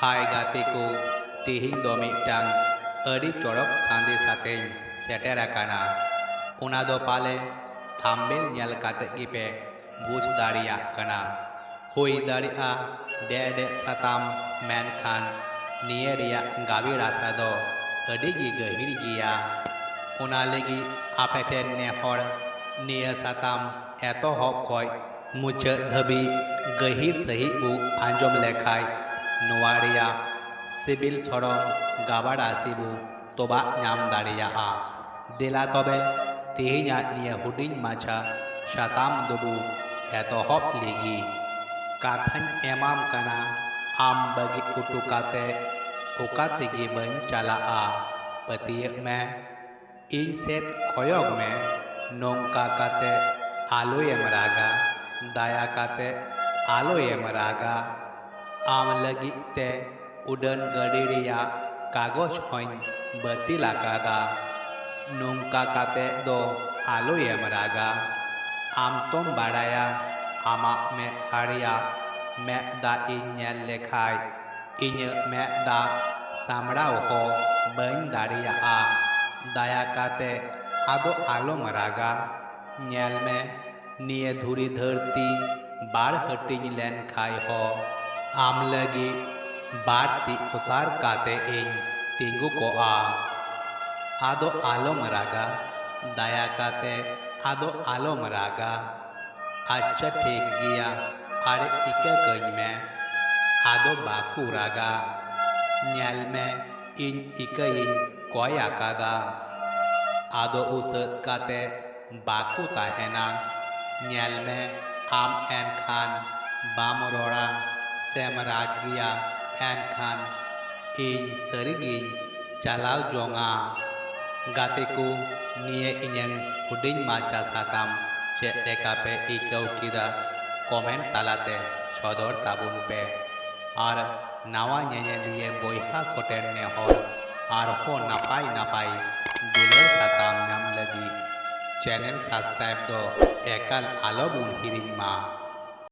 Hai gati ko tihing do mitang adi corok sandi sateñ seter akana. Una do pale thumbnail nyel kate gipe buj daria kana. Hui daria de satam menkhan niye riya gabi rasa do adi gi gahir giya. Una legi apeten nehor niya satam eto hop koi mucha dhabi gahir sahi bu anjom lekhai Noaria Sibil Sorom Gabara Sibu Toba Nyam Daria A Dela Tobe Tihinya Nia Hudin Macha Shatam Dubu Eto Hop Ligi Kathan Emam Kana Am Bagi Utukate Ukatigi Ben Chala A Patiyak Me Inset Koyog Me Nongka Kate Aloyem Raga Daya Kate Aloyem Raga आम लगी ते उड़न गड़िया कागज होइन बत्ती लाकादा नुंका काते दो आलो यमरागा आम तुम बाड़ाया आमा में हारिया मैं दा इन्यल लेखाई इन मैं दा सामराव हो बन दारिया आ दया काते आदो आलो मरागा न्यल में निये धुरी धरती बाढ़ हटिन लेन खाई हो आम लगी बाढ़ती उसार काते इन तिंगु को आदो आलो मरागा दया काते आदो आलो मरागा अच्छा ठीक गया अरे इके कई में आदो बाकू रागा न्याल में इन इके इन कोई आकादा आदो उसत काते बाकू ताहेना न्याल में आम एन खान बामरोड़ा सेमराग गिया एन खान इन सरिगिन चलाव जोंगा गाते को निये इन्यं हुडिन माचा साताम चे लेकापे इकौ किदा कमेंट तालाते सदर ताबुन पे और नावा ñeñeliye boyha koten nehor और हो नापाई नापाई दुलर साताम नाम लगी चैनल सब्सक्राइब दो एकल आलो बुन हिरिन मा।